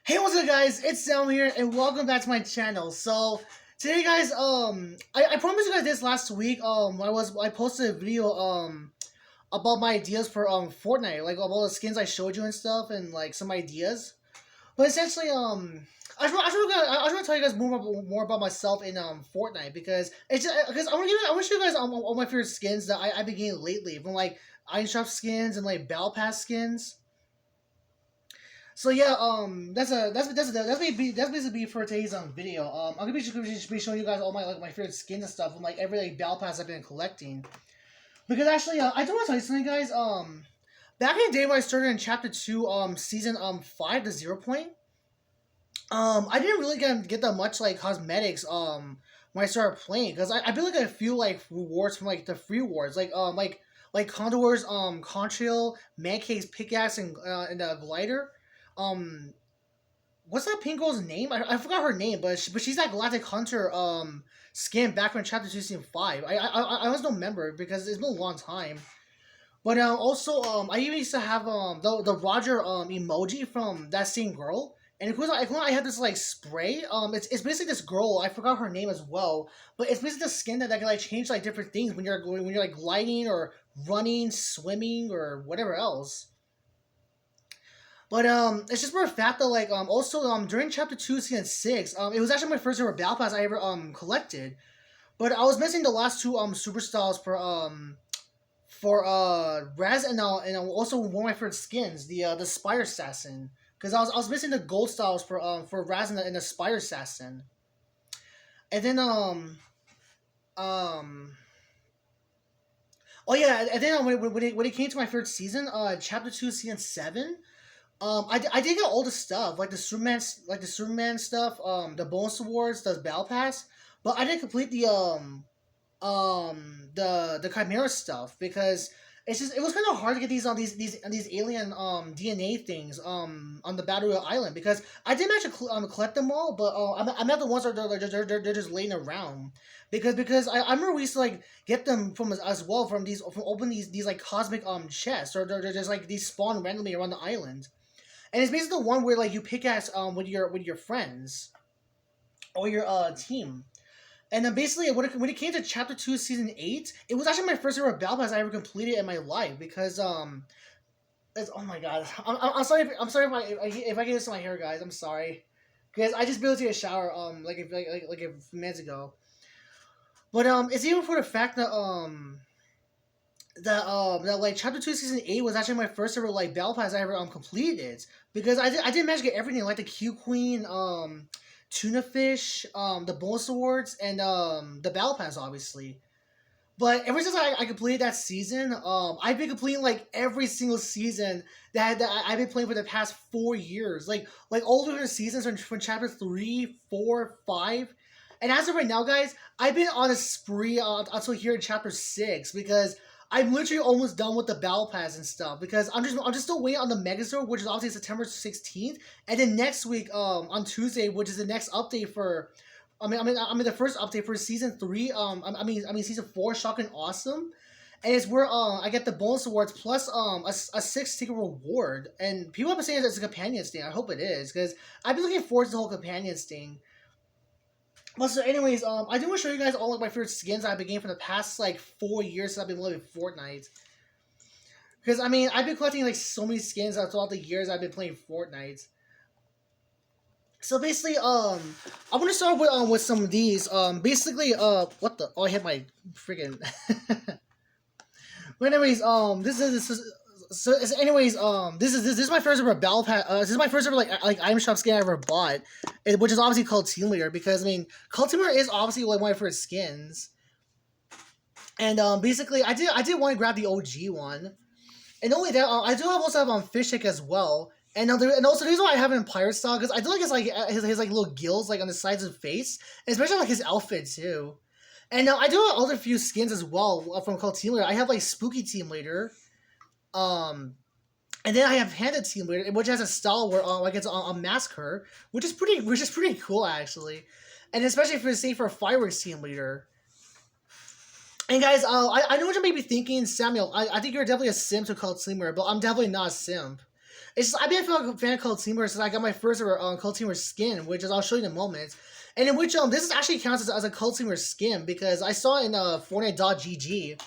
Hey, what's up, guys? It's Sam here, and welcome back to my channel. So today, guys, I promised you guys this last week. I posted a video about my ideas for Fortnite, like about the skins I showed you and stuff, and like some ideas. But essentially, I just want to tell you guys more about myself in Fortnite because it's just because I want to show you guys all my favorite skins that I've been getting lately, from like Iron Shop skins and like Battle Pass skins. So yeah, that's basically for today's video. I'm gonna be showing you guys all my favorite skins and stuff from like every like battle pass I've been collecting. Because actually, I do want to tell you something, guys. Back in the day when I started in chapter 2, season 5, the 0 point. I didn't really get that much like cosmetics when I started playing, because I feel like I feel like rewards from like the free rewards like Condor's Contrail, Mancake's pickaxe, and the glider. um what's that pink girl's name? I forgot her name, but she's that Galactic Hunter skin back from chapter 2 season 5. I almost don't remember because it's been a long time. But also I even used to have the Roger emoji from that same girl. And of course I had this like spray. It's basically this girl, I forgot her name as well, but it's basically the skin that can like change like different things when you're like gliding or running, swimming, or whatever else. But it's just for a fact that like also during chapter 2 season 6, it was actually my first ever battle pass I ever collected. But I was missing the last two super styles for Raz, and also one of my favorite skins, the Spire Assassin. Because I was missing the gold styles for Raz and the Spire Assassin. And then um oh yeah, and then when it came to my third season, chapter 2 season 7, I did get all the stuff like the Superman stuff, the bonus awards, the battle pass, but I didn't complete the Chimera stuff because it was kind of hard to get these alien DNA things on the Battle Royale Island, because I didn't actually collect them all, but I'm not the ones that they're just laying around, because I remember we used to like get them from as well from open these like cosmic chests, or they're just like these spawn randomly around the island. And it's basically the one where like you pick at with your friends or your team. And then basically when it came to chapter 2 season 8, it was actually my first ever battle pass I ever completed in my life, because it's, oh my god, I'm sorry if I get this in my hair, guys. I'm sorry, because I just barely took a shower like a few minutes ago. But it's even for the fact that that like chapter 2 season 8 was actually my first ever like battle pass I ever completed, because I didn't manage to get everything, like the Q Queen, tuna fish, the bonus awards, and the battle pass, obviously. But ever since I completed that season, I've been completing like every single season that I've been playing for the past 4 years, like all the different seasons from chapter 3, 4, 5. And as of right now, guys, I've been on a spree until here in chapter 6, because I'm literally almost done with the battle pass and stuff, because I'm just still waiting on the Megazord, which is obviously September 16th, and then next week on Tuesday, which is the next update for, I mean the first update for season 3, I mean season 4, Shocking Awesome, and it's where I get the bonus awards plus a 6 secret reward, and people have been saying it's a companions thing. I hope it is, because I've been looking forward to the whole companions thing. Well, so anyways, I do want to show you guys all of my favorite skins I've been getting for the past like 4 years since I've been living Fortnite. Because I mean, I've been collecting like so many skins throughout the years I've been playing Fortnite. So basically, I'm gonna start with some of these. Basically, what the? Oh, I hit my freaking. But anyways, this is. So anyways, this is my first ever battle pass. This is my first ever like item shop skin I ever bought, which is obviously called Team Leader, because I mean Cult Team Leader is obviously like one of my favorite skins. And basically I did want to grab the OG one, and not only that, I do also have Fish Stick as well, and also the reason why I have him in pirate style, because I do like his like little gills like on the sides of his face, and especially like his outfit too. And I do have other few skins as well from Cult Team Leader. I have like Spooky Team Leader. And then I have Panda Team Leader, which has a style where like it's on mask her, which is pretty cool actually, and especially for a Fireworks Team Leader. And guys, I know what you may be thinking, Samuel. I think you're definitely a simp to call Team Leader, but I'm definitely not a simp. It's just I've been a fan of Cult Teamer since I got my first ever Cult Teamer skin, which is I'll show you in a moment. And in which this is actually counts as a Cult Teamer skin because I saw it in Fortnite.gg.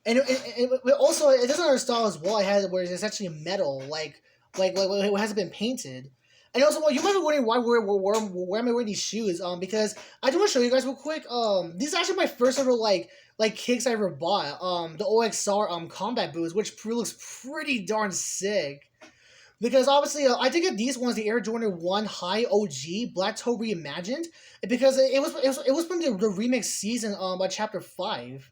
And it also it doesn't style as well. I had it where it's actually metal, like it hasn't been painted. And also, well, you might be wondering why where am I wearing these shoes? Because I do want to show you guys real quick. These are actually my first ever like kicks I ever bought. The OXR combat boots, which looks pretty darn sick. Because obviously, I did get these ones, the Air Jordan 1 High OG Black Toe Reimagined, because it was from the remix season by Chapter 5.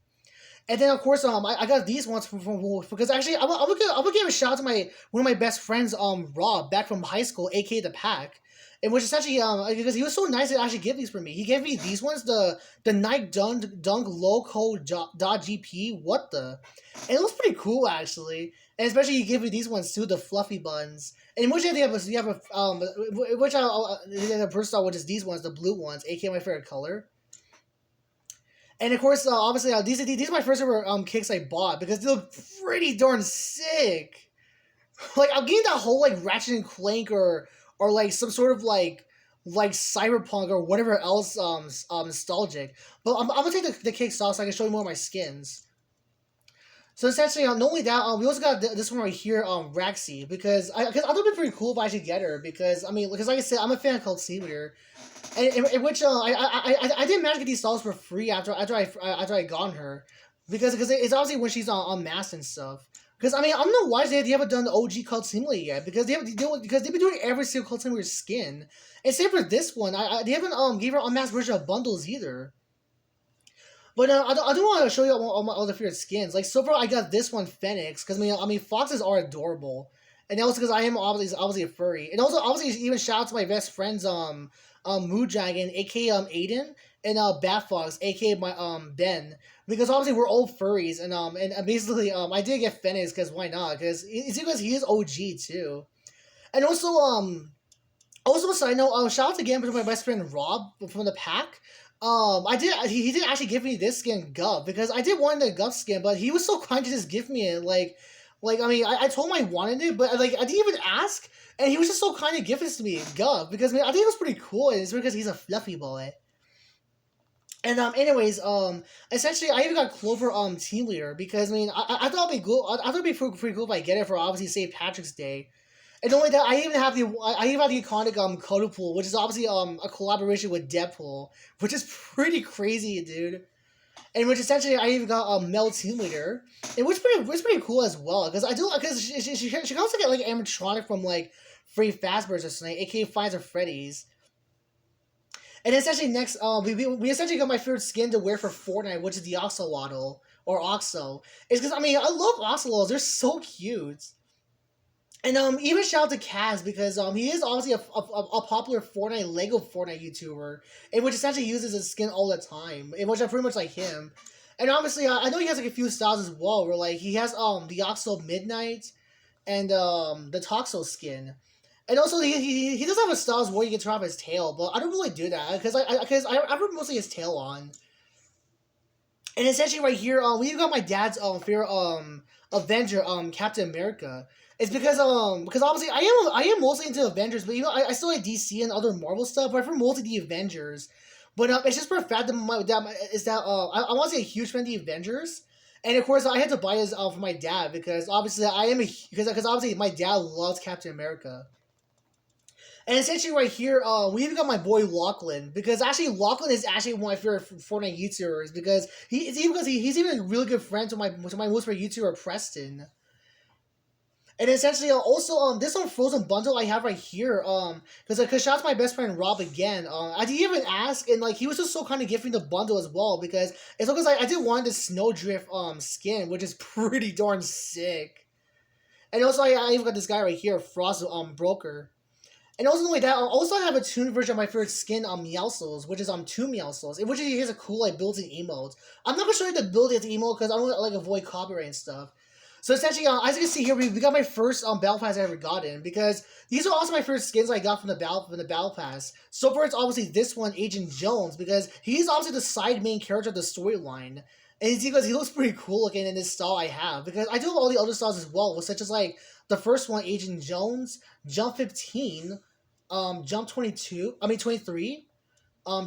And then of course I got these ones from because actually I'm gonna give a shout out to one of my best friends Rob back from high school, aka the Pack, and which is actually because he was so nice to actually give these for me. He gave me these ones, the Nike Dunk Loco .gp. What the? And it looks pretty cool actually, and especially he gave me these ones too, the fluffy buns. And which you have the first style, which is these ones, the blue ones, aka my favorite color. And of course, obviously, these are my first ever kicks I bought because they look pretty darn sick. Like I'm getting that whole like Ratchet and Clank or like some sort of like Cyberpunk or whatever else nostalgic. But I'm gonna take the kicks off so I can show you more of my skins. So essentially, not only that, we also got this one right here, Raxi, because I thought it'd be pretty cool if I should get her because because like I said, I'm a fan of Cult Seaweeder. In which I didn't manage to get these stalls for free after I got her, because it's obviously when she's on mask and stuff. Because I don't know why they haven't done the OG Cult Simulator yet, because they've been doing every single Cult Simulator skin, and same for this one. They haven't gave her unmasked version of bundles either. But I do want to show you all my other favorite skins. Like so far, I got this one Phoenix because foxes are adorable, and also because I am obviously a furry, and also obviously even shout out to my best friends Mood Dragon, aka Aiden, and Bat Fox, aka my Ben, because obviously we're all furries, and basically I did get Phoenix because why not? Because it's because he is OG too, and also side note, shout out again to my best friend Rob from the Pack. He did actually give me this skin Gov because I did want the Gov skin, but he was so kind to just give me it. I told him I wanted it, but I didn't even ask. And he was just so kind of giving it to me, Gov, because I think it was pretty cool, and it's because he's a fluffy boy. And anyways, essentially, I even got Clover team leader because I thought it'd be cool. I thought it'd be pretty cool if I get it for obviously St. Patrick's Day. And not only that, I even have the iconic Cuddle Pool, which is obviously a collaboration with Deadpool, which is pretty crazy, dude. And which essentially I even got Mel Team Leader, and which pretty cool as well because she can also get like animatronic from like Free Fazbear's or something, aka Finds of Freddy's. And essentially next we essentially got my favorite skin to wear for Fortnite, which is the Oxalotl or Oxo. It's because I love Oxalotls, they're so cute. And even shout out to Kaz because he is obviously a popular Lego Fortnite YouTuber, and which essentially uses his skin all the time, in which I pretty much like him. And obviously I know he has like a few styles as well, where like he has the Oxo Midnight and the Toxo skin. And also he does have a styles where you can turn off his tail, but I don't really do that because I put mostly his tail on. And essentially right here, we got my dad's favorite Avenger, Captain America. It's because obviously I am mostly into Avengers, but I still like DC and other Marvel stuff. But I prefer mostly the Avengers. But it's just for a fact that I want to say a huge fan of the Avengers, and of course I had to buy this for my dad because obviously because obviously my dad loves Captain America. And essentially right here, we even got my boy Lachlan, because actually Lachlan is actually one of my favorite Fortnite YouTubers because he's even a really good friend to my most favorite YouTuber Preston. And essentially, also, this Frozen bundle I have right here, because shout out to my best friend Rob again. I didn't even ask, and like he was just so kind of giving the bundle as well because it's because I did want this Snowdrift skin, which is pretty darn sick. And also, I even got this guy right here, Frost Broker. And also, not only that, also I have a tuned version of my favorite skin, Meowscles, which is two Meowscles, which has a cool like built-in emote. I'm not gonna show you the built-in emote because I don't like avoid copyright and stuff. So essentially, as you can see here, we got my first Battle Pass I ever gotten, because these are also my first skins I got from the Battle Pass. So far, it's obviously this one, Agent Jones, because he's obviously the side main character of the storyline. And it's because he looks pretty cool looking in this style I have, because I do have all the other styles as well, such as like The first one, Agent Jones, Jump 15, Jump 23,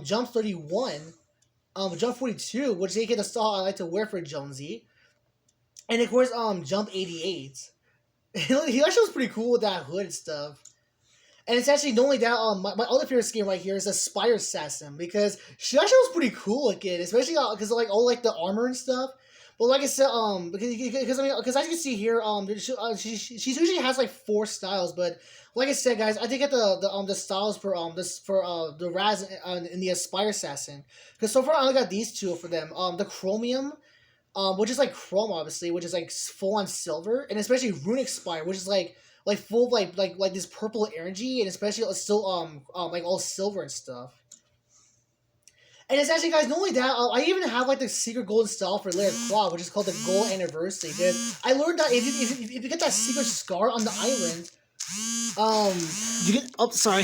Jump 31, Jump 42, which they get the style I like to wear for Jonesy, and of course, Jump 88. He actually was pretty cool with that hood and stuff. And it's actually not only that, my other favorite skin right here is the Spire Assassin, because she actually was pretty cool looking, especially because like all like the armor and stuff. But like I said, because I mean, because as you can see here, she usually has like 4 styles, but like I said, guys, I did get the styles for the Raz in the Aspire Assassin, because so far I only got these 2 for them. The Chromium, which is like chrome obviously, which is like full on silver, and especially Runic Spire, which is like full of like this purple energy, and especially it's still like all silver and stuff. And it's actually, guys, not only that, I even have like the secret golden style for Laird Claw, which is called the Gold Anniversary. Because I learned that if you get that secret scar on the island, you get sorry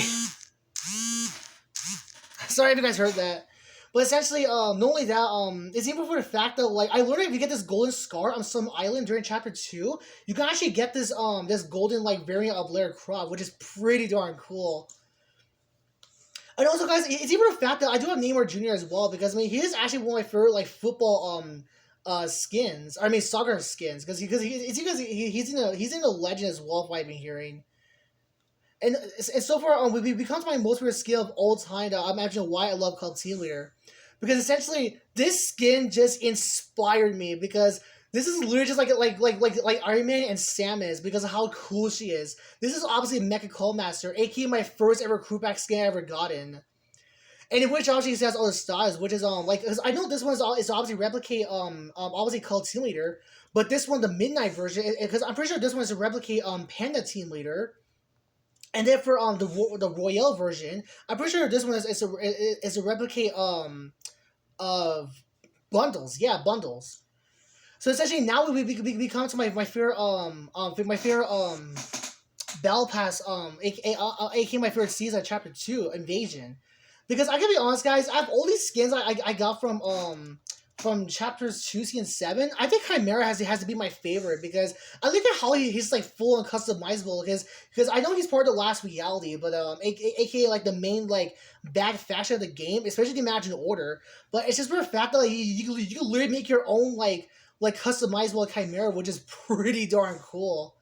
if you guys heard that. But essentially, not only that, it's even for the fact that like I learned if you get this golden scar on some island during chapter 2, you can actually get this this golden like variant of Laird Claw, which is pretty darn cool. And also, guys, it's even the fact that I do have Neymar Jr. as well, because I mean he is actually one of my favorite like football skins. I mean soccer skins, because he's in a legend as well, if I've been hearing. And so far, we becomes my most favorite skin of all time. That I'm imagining why I love called Team Leader, because essentially this skin just inspired me, because this is literally just like Iron Man and Samus, because of how cool she is. This is obviously Mecha Callmaster, aka my first ever crewback skin I ever gotten. And in which obviously has all the styles, which is like, because I know this one is obviously replicate obviously called Team Leader, but this one, the Midnight version, because I'm pretty sure this one is to replicate Panda Team Leader. And then for the Royale version, I'm pretty sure this one is a replicate of bundles. Yeah, bundles. So essentially now we come to my favorite battle pass aka my favorite season, chapter 2, Invasion. Because I can be honest, guys, I have all these skins I got from chapters 2, season 7. I think Chimera has to be my favorite, because I look at how he's like full and customizable, because I know he's part of the last reality, but aka like the main like bad fashion of the game, especially the Imagine Order. But it's just for the fact that like, you can literally make your own like customizable Chimera, which is pretty darn cool.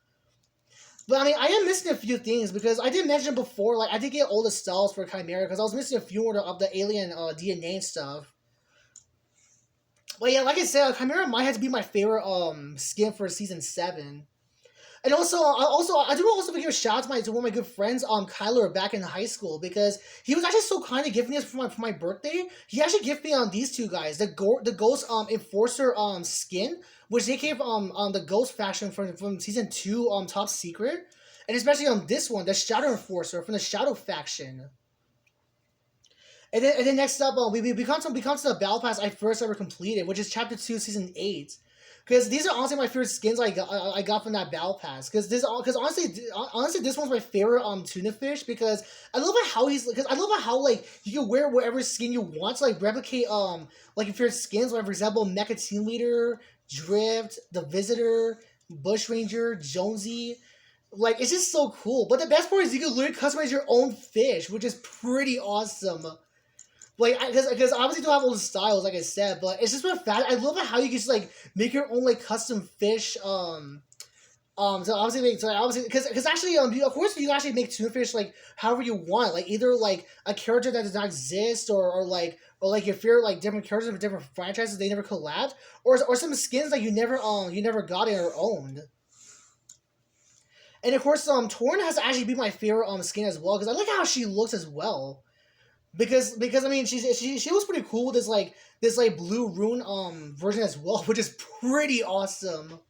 But I mean, I am missing a few things, because I did mention before, like I did get all the styles for Chimera, because I was missing a few more of the alien DNA stuff. But yeah, like I said, Chimera might have to be my favorite skin for season 7. And also I do also give a shout out to one of my good friends, Kyler, back in high school, because he was actually so kind of giving this for my birthday. He actually gifted me on these 2 guys, the Ghost Enforcer skin, which they came from the Ghost faction from season 2 Top Secret, and especially on this one, the Shadow Enforcer from the Shadow faction. And then next up, we come to the battle pass I first ever completed, which is chapter 2, season 8. Because these are honestly my favorite skins I got from that battle pass. Because honestly this one's my favorite tuna fish, because I love how like you can wear whatever skin you want to like replicate like your favorite skins, like for example Mecha Team Leader, Drift, the Visitor, Bushranger, Jonesy. Like it's just so cool. But the best part is you can literally customize your own fish, which is pretty awesome. Like, because obviously don't have all the styles, like I said, but it's just for the fact I love how you can just like make your own like custom fish. So obviously, because actually, of course, you can actually make tuna fish like however you want, like either like a character that does not exist, or like your favorite like different characters from different franchises they never collabed, or some skins that you never got or owned. And of course, Torn has to actually be my favorite skin as well, because I like how she looks as well. Because I mean she was pretty cool with this blue rune version as well, which is pretty awesome.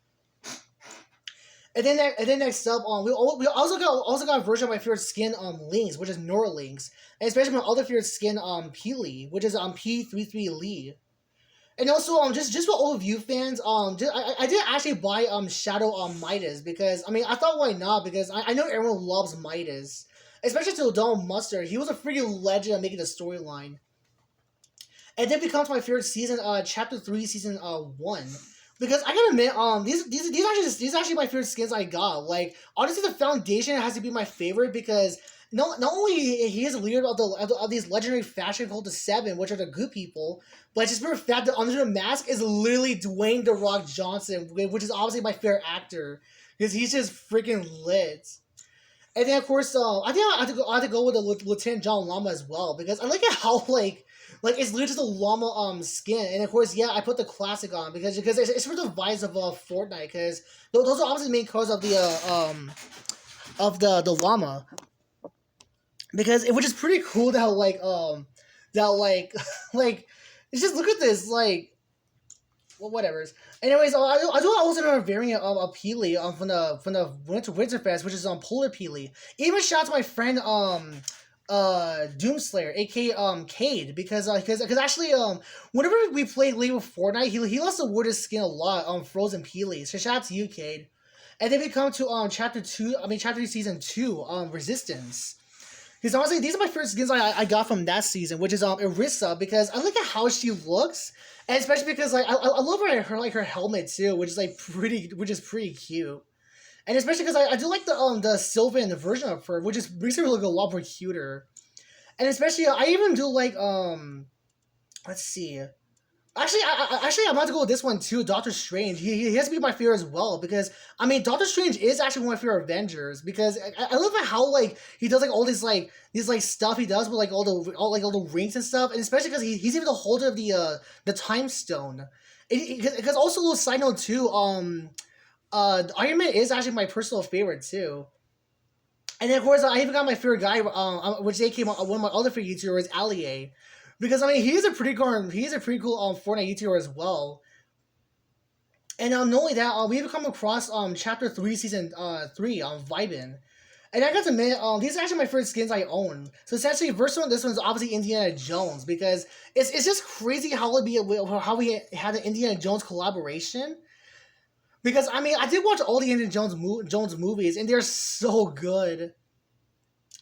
And then next up we also got a version of my favorite skin Lynx, which is Nora Lynx, and especially my other favorite skin Peely, which is P33 Lee. And also just for all of you fans, I did actually buy Shadow Midas, because I mean I thought why not, because I know everyone loves Midas. Especially to Donald Mustard, he was a freaking legend at making the storyline. And then becomes my favorite season, chapter 3, season 1, Because I gotta admit, these actually my favorite skins I got. Like honestly, the Foundation has to be my favorite because not only he is a leader of these legendary faction called the Seven, which are the good people, but just for the fact that under the mask is literally Dwayne the Rock Johnson, which is obviously my favorite actor because he's just freaking lit. And then of course, I think I have to go with the Lieutenant John Llama as well because I like it how like it's literally just a llama skin, and of course yeah I put the classic on because it's for the vibes of Fortnite because those are obviously the main colors of the llama because which is pretty cool that like it's just look at this like well, whatever. Anyways, I do also another variant of Peely from the Winterfest, which is Polar Peely. Even shout out to my friend Doomslayer, aka Cade, because actually whenever we played League of Fortnite, he lost the word his skin a lot Frozen Peely. So shout out to you, Cade. And then we come to chapter 3 season 2 Resistance. Because honestly, these are my first skins I got from that season, which is Orisa, because I look at how she looks, and especially because like I love her helmet too, which is pretty cute, and especially because I do like the Sylvan version of her, which makes her look a lot more cuter, and especially I even do like let's see. Actually, I'm about to go with this one too. Doctor Strange. He has to be my favorite as well because I mean, Doctor Strange is actually one of my favorite Avengers because I love how like he does like all these stuff he does with like all the rings and stuff, and especially because he's even the holder of the Time Stone. Because also a little side note too, Iron Man is actually my personal favorite too. And then of course I even got my favorite guy, which they came on one of my other favorite YouTubers, Allier. Because I mean he's a pretty cool Fortnite YouTuber as well. And not only that, we have come across chapter 3 season 3 Vibin. And I got to admit, these are actually my first skins I own. So essentially, first one, this one's obviously Indiana Jones because it's just crazy how we had the Indiana Jones collaboration. Because I mean, I did watch all the Indiana Jones movies, and they're so good.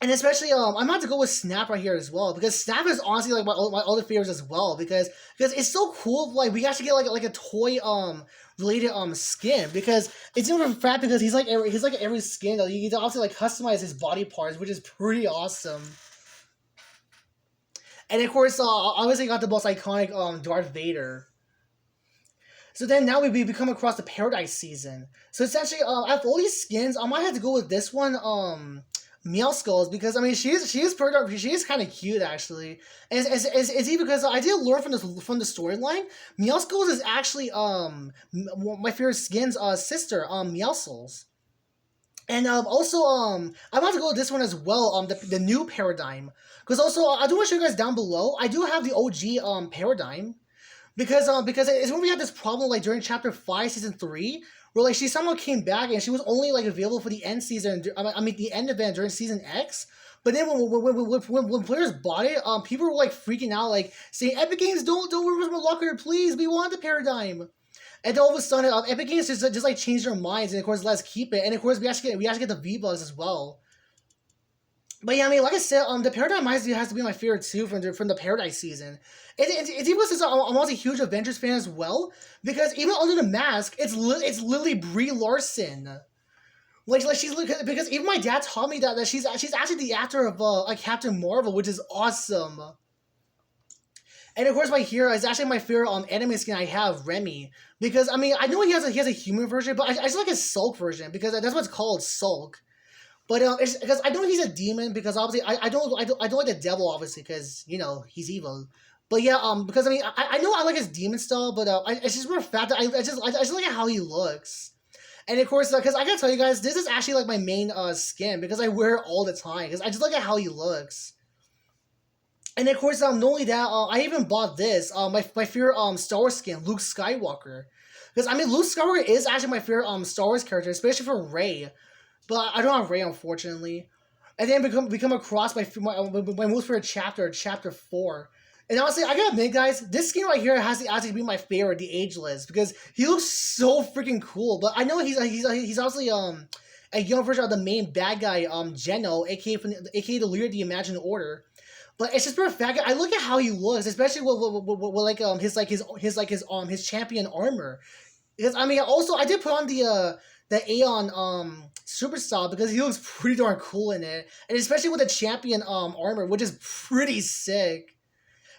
And especially, I'm about to go with Snap right here as well because Snap is honestly like my other favorites as well because it's so cool. Like we actually get like a toy related skin because it's even fat because he's like every skin though. You can also like customize his body parts, which is pretty awesome. And of course, obviously got the most iconic Darth Vader. So then now we come across the Paradise season. So essentially, out of all these skins, I might have to go with this one. Meow Skulls because I mean she is kind of cute actually, and it's even because I did learn from the storyline. Meow Skulls is actually my favorite skin's sister Meow Souls, and also I'm about to go with this one as well the new Paradigm because also I do want to show you guys down below I do have the OG Paradigm because it's when we had this problem like during chapter 5 season 3. Where like she somehow came back and she was only like available for the end season. I mean the end event during season X. But then when players bought it, people were like freaking out, like saying Epic Games don't remove my locker, please. We want the Paradigm. And then all of a sudden, Epic Games just like changed their minds and of course let's keep it. And of course we actually get the V-Bucks as well. But yeah, I mean, like I said, the Paradigm has to be my favorite too from the Paradise season. It's even since I'm also a huge Avengers fan as well, because even under the mask, it's literally Brie Larson. Like she's because even my dad taught me that she's actually the actor of like Captain Marvel, which is awesome. And of course, my hero is actually my favorite anime skin I have, Remy, because I mean I know he has a human version, but I just like his Sulk version because that's what it's called, Sulk. But it's because I know he's a demon because obviously I don't like the devil obviously because you know he's evil. But yeah, because I mean I know I like his demon style, but it's just more fact that I just like how he looks. And of course, because I gotta tell you guys, this is actually like my main skin because I wear it all the time because I just like how he looks. And of course, not only that, I even bought this my favorite Star Wars skin, Luke Skywalker, because I mean Luke Skywalker is actually my favorite Star Wars character, especially for Rey. But I don't have Rey, unfortunately. And then we come across my most favorite chapter, chapter 4. And honestly, I gotta admit, guys, this skin right here has to actually be my favorite, the Ageless, because he looks so freaking cool. But I know he's obviously a young version of the main bad guy, Geno, aka the leader of the Imagined Order. But it's just for a fact, I look at how he looks, especially with his champion armor. Because I mean, also I did put on the Aeon super style because he looks pretty darn cool in it, and especially with the champion armor, which is pretty sick.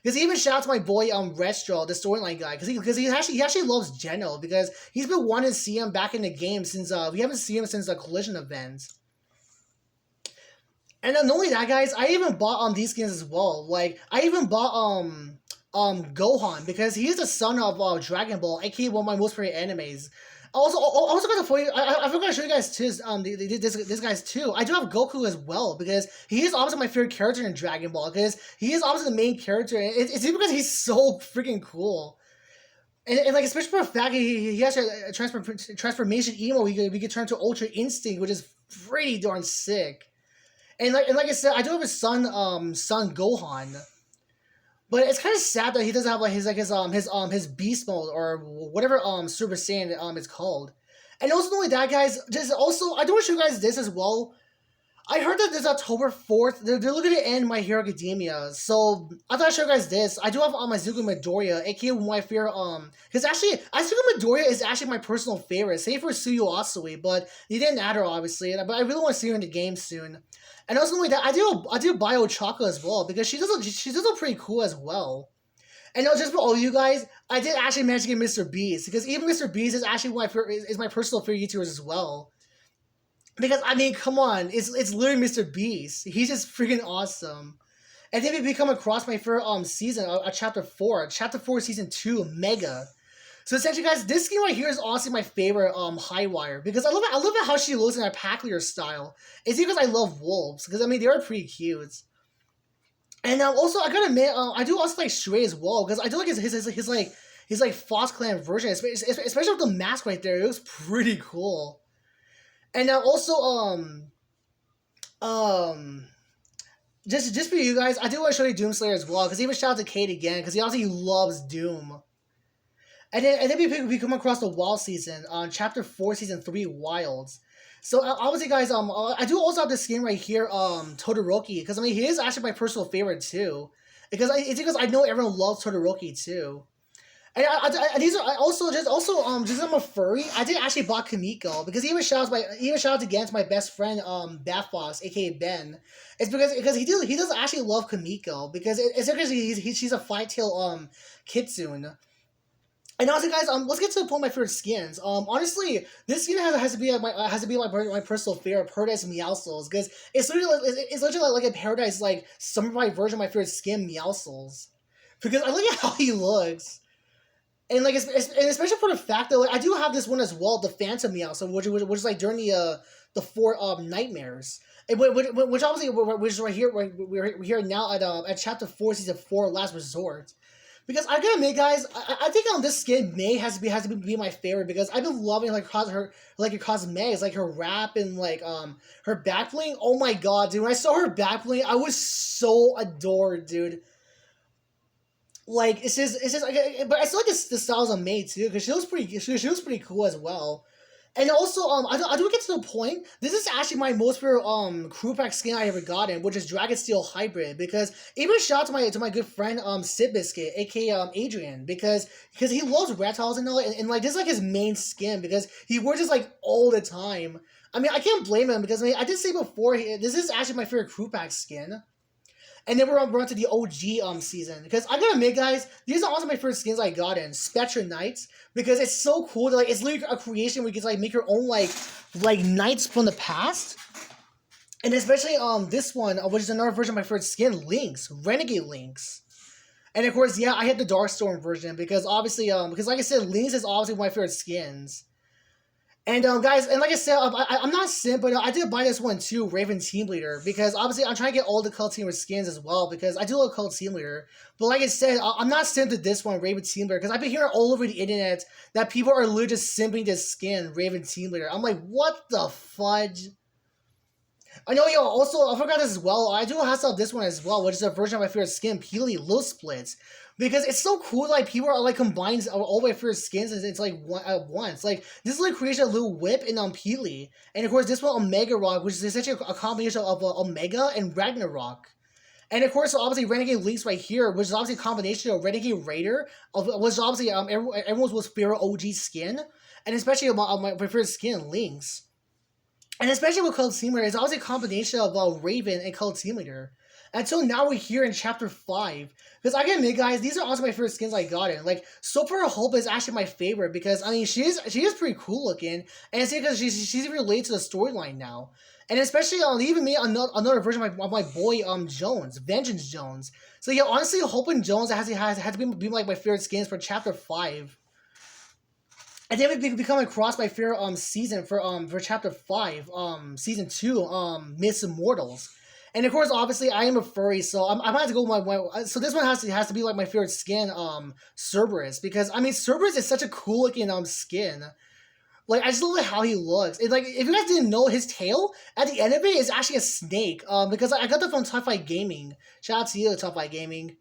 Because he even shout out to my boy Restro, the storyline guy, because he actually loves Geno because he's been wanting to see him back in the game since we haven't seen him since the collision events. And not only that, guys, I even bought these skins as well. Like I even bought Gohan because he is the son of Dragon Ball, aka one of my most favorite animes. Also got to show you. I forgot to show you guys too. This guys too. I do have Goku as well because he is obviously my favorite character in Dragon Ball because he is obviously the main character. It's because he's so freaking cool. And like especially for the fact he has a transformation emo, we could turn to Ultra Instinct, which is pretty darn sick. And like I said, I do have his son Gohan. But it's kind of sad that he doesn't have like his beast mode or whatever Super Saiyan it's called. And also not only that, guys, just also I do want to show you guys this as well. I heard that this October 4th, they're looking to end My Hero Academia. So I thought I'd show you guys this. I do have my Izuku Midoriya, aka my favorite because actually Izuku Midoriya is actually my personal favorite, save for Suyu Asui, but he didn't add her obviously, but I really want to see her in the game soon. And also like that, I do Bio Chaka as well because she does look pretty cool as well. And just for all of you guys, I did actually manage to get Mr. Beast because even Mr. Beast is actually my personal favorite YouTubers as well. Because I mean, come on, it's literally Mr. Beast. He's just freaking awesome. And then we come across my favorite season, chapter 4, season 2, Mega. So essentially, guys, this skin right here is honestly my favorite High Wire because I love it how she looks in that Packlier style. It's because I love wolves because I mean they are pretty cute. And also I gotta admit, I do also like Shrey as well because I do like his like Fox Clan version, especially with the mask right there. It looks pretty cool. And also just for you guys, I do want to show you Doomslayer as well because even shout out to Kate again because he obviously loves Doom. And then we come across the Wild season on chapter 4, season 3, Wilds. So obviously, guys, I do also have this skin right here, Todoroki, because I mean he is actually my personal favorite too, because I know everyone loves Todoroki too. And just I'm a furry. I did actually bought Kamiko because he even shouts again to my best friend Bat Fox, aka Ben. It's because he does actually love Kamiko because it's because she's a fight tail kitsune. And also, guys, let's get to the point of my favorite skins. Honestly, this skin has to be my personal favorite, Paradise Meowscles, because it's literally like a Paradise like summer version of my favorite skin, Meowscles, because I look at how he looks, and like and especially for the fact that like, I do have this one as well, the Phantom Meowscles, which is like during the 4 nightmares. Which obviously which is right here we're here now at chapter 4, season 4, Last Resort. Because I gotta admit, guys, I think this skin has to be my favorite because I've been loving her cosmetics, like her wrap and like her back bling. Oh my god, dude! When I saw her back bling, I was so adored, dude. Like it's just but I still like the styles are made too because she looks pretty cool as well. And also, I do get to the point. This is actually my most favorite crew pack skin I ever gotten, which is Dragon Steel Hybrid. Because even shout out to my good friend Sid Biscuit, aka Adrian, because he loves reptiles and all, and like this is like his main skin because he wears this like all the time. I mean, I can't blame him because I mean I did say before this is actually my favorite crew pack skin. And then we're on to the OG season because I gotta admit, guys, these are also my favorite skins I got in Spectre Knights because it's so cool. Like it's literally a creation where you can like make your own like knights from the past, and especially this one, which is another version of my favorite skin, Lynx, Renegade Lynx. And of course, yeah, I had the Darkstorm version because obviously because like I said, Lynx is obviously one of my favorite skins. And guys, and like I said, I'm not simp, but I did buy this one too, Raven Team Leader, because obviously I'm trying to get all the Cult Team Leader skins as well, because I do love Cult Team Leader. But like I said, I'm not simp to this one, Raven Team Leader, because I've been hearing all over the internet that people are literally just simping this skin, Raven Team Leader. I'm like, what the fudge? I know, yo, also, I forgot this as well. I do have this one as well, which is a version of my favorite skin, Peely Little Splits. Because it's so cool, like, people are, like, combines all my favorite skins, and it's, like, at once. Like, this is, like, creation of Little Whip and Peely. And, of course, this one, Omega Rock, which is essentially a combination of Omega and Ragnarok. And, of course, so obviously, Renegade Lynx right here, which is obviously a combination of Renegade Raider, which is obviously everyone's most favorite OG skin. and especially my favorite skin, Lynx. And especially with Code Team Leader, it's always a combination of Raven and Code Team Leader. Until now, we're here in Chapter 5. Because I gotta admit, guys, these are also my favorite skins I got in. Like, Super Hope is actually my favorite because, I mean, she is pretty cool looking. And it's because she's related to the storyline now. And especially, they even made another version of my boy, Jones, Vengeance Jones. So, yeah, honestly, Hope and Jones has to be like my favorite skins for Chapter 5. And then we become a cross by favorite season for Chapter 5, Season 2, Miss Immortals. And of course, obviously, I am a furry, so I might have to go with my so this one has to be like my favorite skin, Cerberus, because I mean Cerberus is such a cool looking skin. Like I just love how he looks. It's like if you guys didn't know, his tail at the end of it is actually a snake. Because I got that from Top 5 Gaming. Shout out to you, Top 5 Gaming.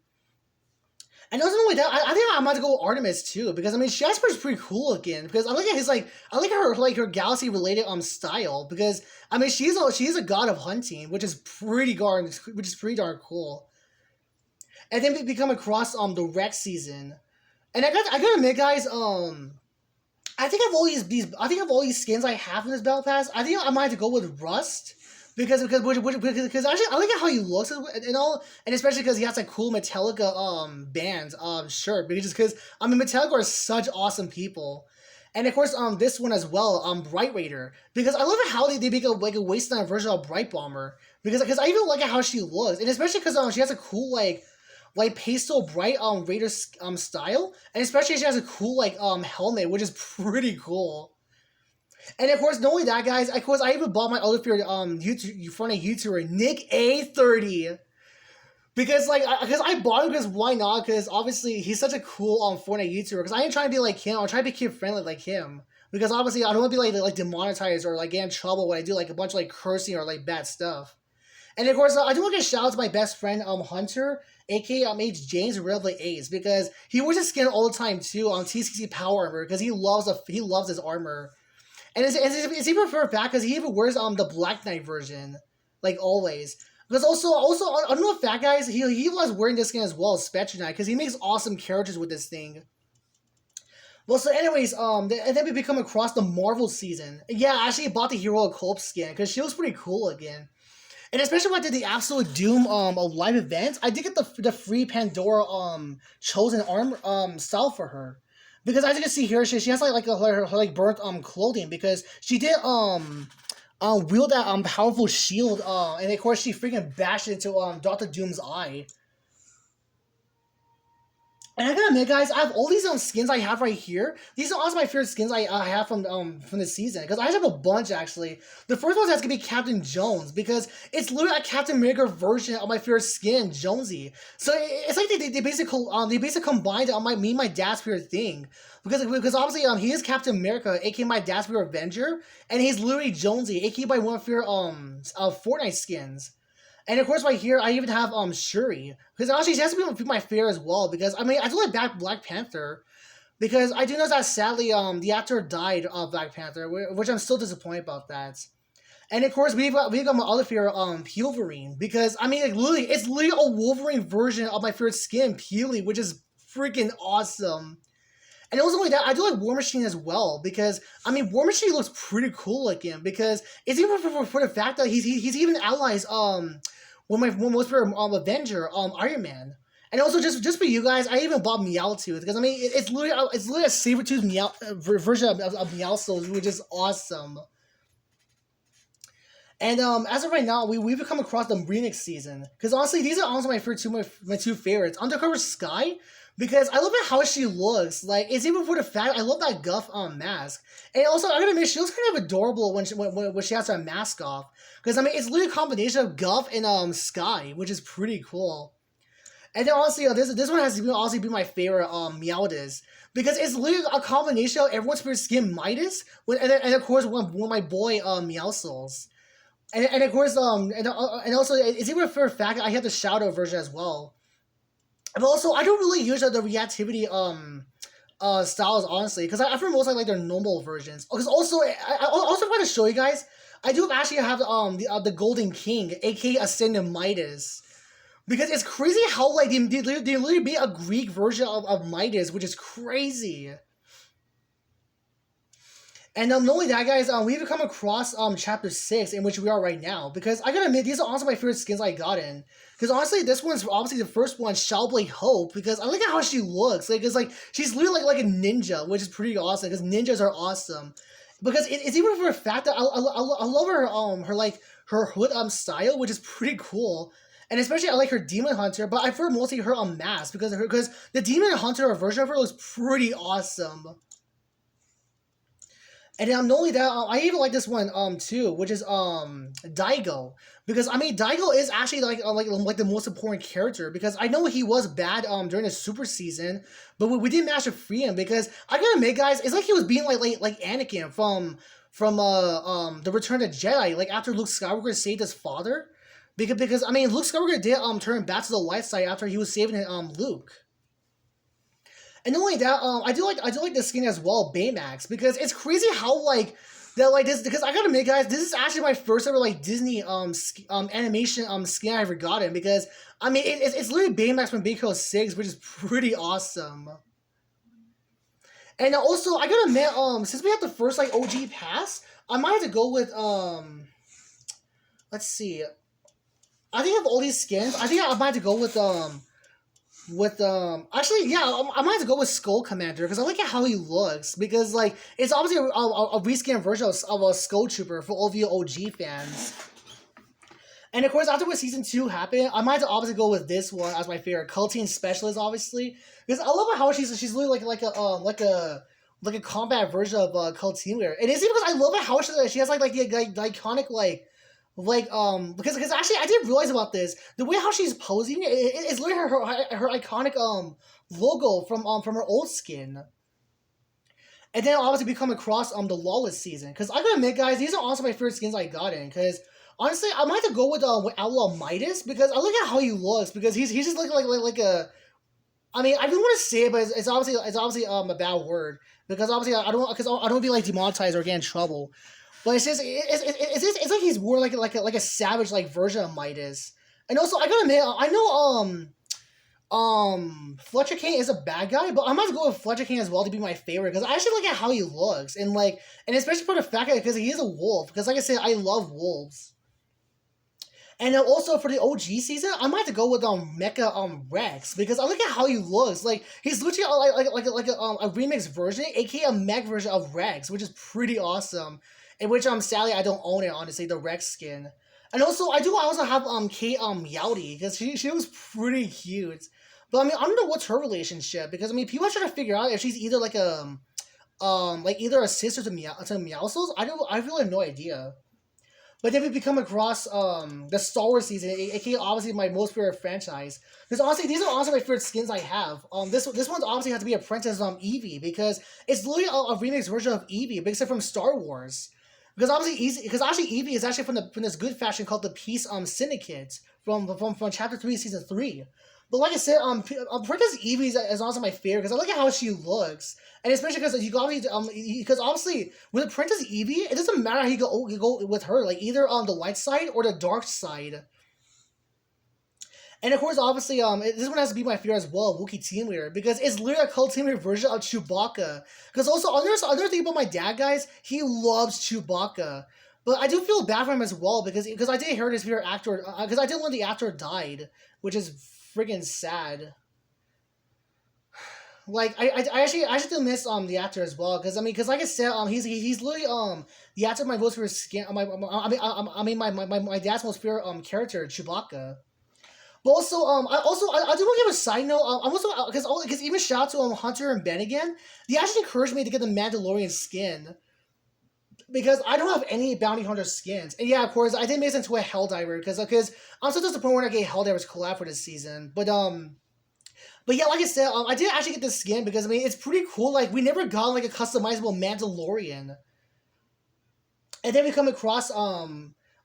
And also not only that, I think I'm about to go with Artemis too, because I mean Jasper's pretty cool looking. Because I like his I like her galaxy related style, because I mean she's a god of hunting, which is pretty darn cool. And then we become across the Rex season, and I gotta admit, guys, I think of all these skins I have in this battle pass, I think I might have to go with Rust. Because actually I like how he looks and all, and especially because he has a cool Metallica band shirt. Because I mean Metallica are such awesome people, and of course this one as well, Bright Raider, because I love how they make a wasteland version of Bright Bomber, because I even like how she looks, and especially because she has a cool like pastel bright Raider style, and especially she has a cool helmet, which is pretty cool. And of course, not only that, guys, of course, I even bought my other favorite Fortnite YouTuber, Nick A30. Because I bought him because why not? Because obviously he's such a cool Fortnite YouTuber. Because I ain't trying to be like him. I'm trying to be kid friendly like him. Because obviously I don't want to be like demonetized or get in trouble when I do a bunch of cursing or bad stuff. And of course, I do want to give a shout out to my best friend Hunter, aka H James Red A's, because he wears his skin all the time too on TCC Power Armor, because he loves his armor. And it's even for a fact because he even wears the Black Knight version, like always. Because also I don't know if that guys he loves wearing this skin as well as Spectre Knight, because he makes awesome characters with this thing. Well, so anyways, and then we become across the Marvel season. And yeah, I actually bought the Heroic Hope skin because she was pretty cool again. And especially when I did the Absolute Doom live event, I did get the free Pandora chosen arm style for her. Because as you can see here, she has her burnt clothing, because she did wield that powerful shield, and of course she freaking bashed into Dr. Doom's eye. And I gotta admit, guys, I have all these skins I have right here. These are also my favorite skins I have from this season, because I have a bunch actually. The first one has to be Captain Jones, because it's literally a Captain America version of my favorite skin, Jonesy. So it's like they basically combined me and my dad's favorite thing, because obviously he is Captain America, aka my dad's favorite Avenger, and he's literally Jonesy, aka my one of your Fortnite skins. And of course, right here, I even have Shuri, because actually she has to be my favorite as well. Because I mean, I do like Black Panther, because I do know that sadly, the actor died of Black Panther, which I'm still disappointed about that. And of course, we've got my other favorite, Wolverine, because I mean, it's literally a Wolverine version of my favorite skin, Peely, which is freaking awesome. And also like that, I do like War Machine as well, because I mean, War Machine looks pretty cool again, because it's even for the fact that he's even allies with my most favorite Avenger, Iron Man. And also just for you guys, I even bought Meowtooth, because I mean it's literally a Sabertooth version of Meowscles, which is awesome. And as of right now, we've come across the remix season, because honestly, these are also my two favorites. Undercover Sky, because I love how she looks. Like, it's even for the fact I love that Guff mask. And also, I gotta admit, she looks kind of adorable when she has her mask off. Because I mean, it's literally a combination of Guff and Sky, which is pretty cool. And then honestly, this one has to also be my favorite, Meowdas, because it's literally a combination of everyone's favorite skin, Midas, and of course one my boy Meowscles. And of course and also it's even for a fact I have the Shadow version as well. But also, I don't really use the reactivity styles, honestly, because I prefer most like their normal versions. Because also, I also want to show you guys, I do actually have the Golden King, aka Ascendant Midas, because it's crazy how they literally made a Greek version of Midas, which is crazy. And not only that, guys, we even come across chapter 6, in which we are right now. Because I gotta admit, these are also my favorite skins I got in. Because honestly, this one's obviously the first one, Shellblade Hope. Because I like how she looks. Like, it's like she's literally like a ninja, which is pretty awesome. Because ninjas are awesome. Because it's even for the fact that I love her hood style, which is pretty cool. And especially I like her Demon Hunter, but I prefer mostly her mask because the Demon Hunter version of her looks pretty awesome. And not only that, I even like this one too, which is Daigo, because I mean Daigo is actually like the most important character, because I know he was bad during the super season, but we didn't manage to free him, because I gotta admit, guys, it's like he was being like Anakin from the Return of the Jedi, like after Luke Skywalker saved his father, because I mean Luke Skywalker did turn back to the light side after he was saving Luke. And not only that, I do like the skin as well, Baymax, because it's crazy how this, because I gotta admit, guys, this is actually my first ever Disney animation skin I ever gotten, because I mean it's literally Baymax from Big Hero 6, which is pretty awesome. And also I gotta admit, since we have the first OG pass, I might have to go with let's see, I think of all these skins, I think I might have to go with actually, yeah, I might have to go with Skull Commander, because I like how he looks, because it's obviously a reskin version of a Skull Trooper for all of you OG fans. And of course, after what season 2 happened, I might have to obviously go with this one as my favorite, Cultine Specialist, obviously, because I love how she's literally like a combat version of Cultine Leader. And it's even because I love how she has the iconic because actually I didn't realize about this. The way how she's posing is literally her iconic logo from her old skin. And then obviously we come across the Lawless season, because I gotta admit, guys, these are also my favorite skins I got in, because honestly I might have to go with Outlaw Midas, because I look at how he looks, because he's just like a, I mean, I didn't want to say it, but it's obviously a bad word, because obviously I don't want to be demonetized or get in trouble. But it's just it's like he's more like a savage version of Midas. And also I gotta admit, I know Fletcher King is a bad guy, but I'm about to go with Fletcher King as well to be my favorite, because I actually like how he looks, and especially for the fact that because he is a wolf, because like I said, I love wolves. And also for the OG season, I might have to go with Mecha Rex, because I look at how he looks. He's literally a remix version, aka a mech version of Rex, which is pretty awesome. In which sadly I don't own it, honestly, the Rex skin. And also I also have Kate Yowdy, because she was pretty cute. But I mean I don't know what's her relationship, because I mean people are trying to figure out if she's either either a sister to Meowscles. I really have no idea. But then we become across the Star Wars season, aka obviously my most favorite franchise. Because honestly, these are also my favorite skins I have. This one's obviously has to be a Princess Eevee, because it's literally a remix version of Eevee, but except from Star Wars. Because actually Eevee is actually from this good faction called the Peace Syndicate from Chapter 3, Season 3. But like I said, Princess Eevee is also my favorite, because I look at how she looks, and especially because because obviously with Princess Eevee, it doesn't matter how you go with her, either on the light side or the dark side. And of course, obviously, this one has to be my favorite as well, Wookiee Team Leader, because it's literally a cult team leader version of Chewbacca. Because also, another thing about my dad, guys, he loves Chewbacca. But I do feel bad for him as well, because I did hear his favorite actor, because I did learn the actor died, which is friggin' sad. I actually do miss the actor as well, because like I said, he's literally the actor of my most favorite skin, my dad's most favorite character, Chewbacca. But also, I do want to give a side note. I'm also because even shout out to Hunter and Ben again. They actually encouraged me to get the Mandalorian skin, because I don't have any bounty hunter skins. And yeah, of course, I did make it into a Helldiver, because I'm so disappointed when I get Helldivers collab for this season. But yeah, like I said, I did actually get this skin, because it's pretty cool. We never got a customizable Mandalorian, and then we come across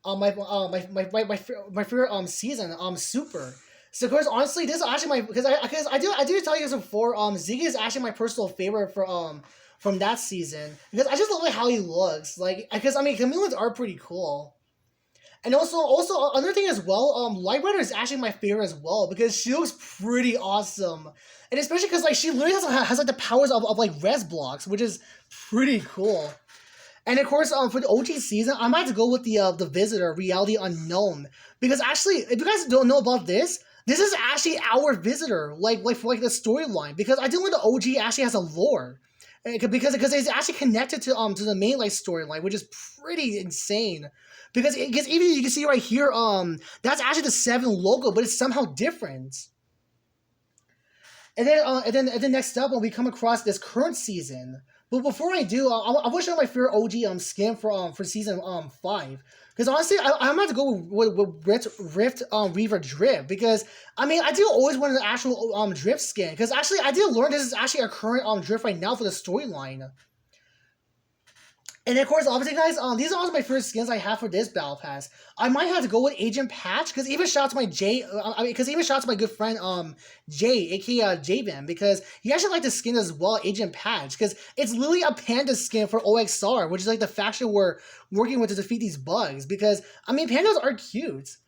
my favorite season, Super. So of course, honestly, this is actually because I do tell you guys before, Ziggy is actually my personal favorite from that season, because I just love how he looks. Because chameleons are pretty cool. And also another thing as well, Light Rider is actually my favorite as well, because she looks pretty awesome, and especially because she literally has the powers of res blocks, which is pretty cool. And of course, for the OG season, I might have to go with the Visitor, Reality Unknown, because actually, if you guys don't know about this, this is actually our Visitor, for the storyline, because I think the OG actually has a lore, because it's actually connected to the main storyline, which is pretty insane. Because even you can see right here, that's actually the 7 logo, but it's somehow different. And then next up, when we come across this current season. But before I do, I want to show my favorite OG skin for season 5. Because honestly, I'm about to go with Rift Reaver Drift, because I mean I do always want an actual Drift skin, because actually I did learn this is actually a current Drift right now for the storyline. And of course, obviously, guys, these are also my first skins I have for this battle pass. I might have to go with Agent Patch, because even shout out to my even shout out to my good friend Jay, aka Javen, because he actually liked the skin as well, Agent Patch, because it's literally a panda skin for OXR, which is like the faction we're working with to defeat these bugs. Because I mean, pandas are cute.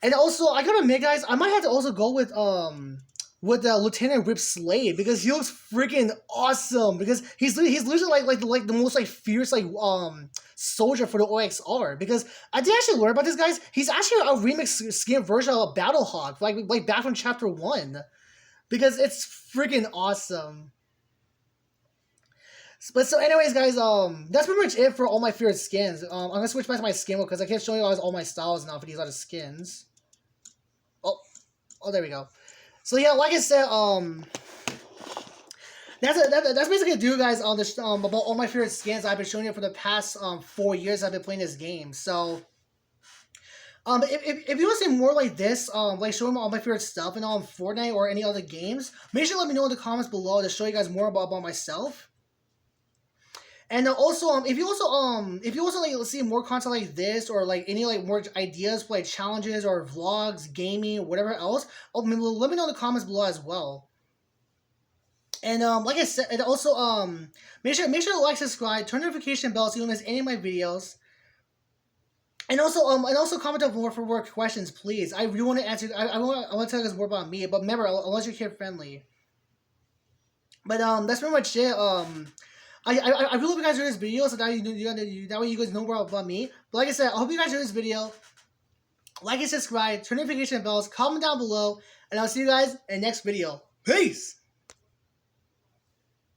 And also, I gotta admit, guys, I might have to also go with Lieutenant Rip Slade, because he looks freaking awesome, because he's literally like the most fierce soldier for the OXR, because I did actually learn about this, guys. He's actually a remix skin version of Battlehawk, like back from chapter 1, because it's freaking awesome. But so anyways, guys, that's pretty much it for all my favorite skins. I'm gonna switch back to my skin mode, because I kept showing you guys all my styles now for these other skins. Oh, there we go. So yeah, like I said, that's basically it, do, guys, on this about all my favorite skins I've been showing you for the past 4 years I've been playing this game. So if you want to see more like this, like showing all my favorite stuff in Fortnite or any other games, make sure to let me know in the comments below to show you guys more about myself. And also, if you also like see more content like this, or like any more ideas for challenges or vlogs, gaming, whatever else, let me know in the comments below as well. And like I said, and also make sure to like, subscribe, turn notification bell so you don't miss any of my videos. And also comment down below for more questions, please. I really want to answer. I want to tell you guys more about me, but remember, unless you're kid friendly. But that's pretty much it. I really hope you guys enjoyed this video, so that way you guys know more about me. But like I said, I hope you guys enjoyed this video. Like and subscribe, turn notification bells, comment down below, and I'll see you guys in the next video. Peace!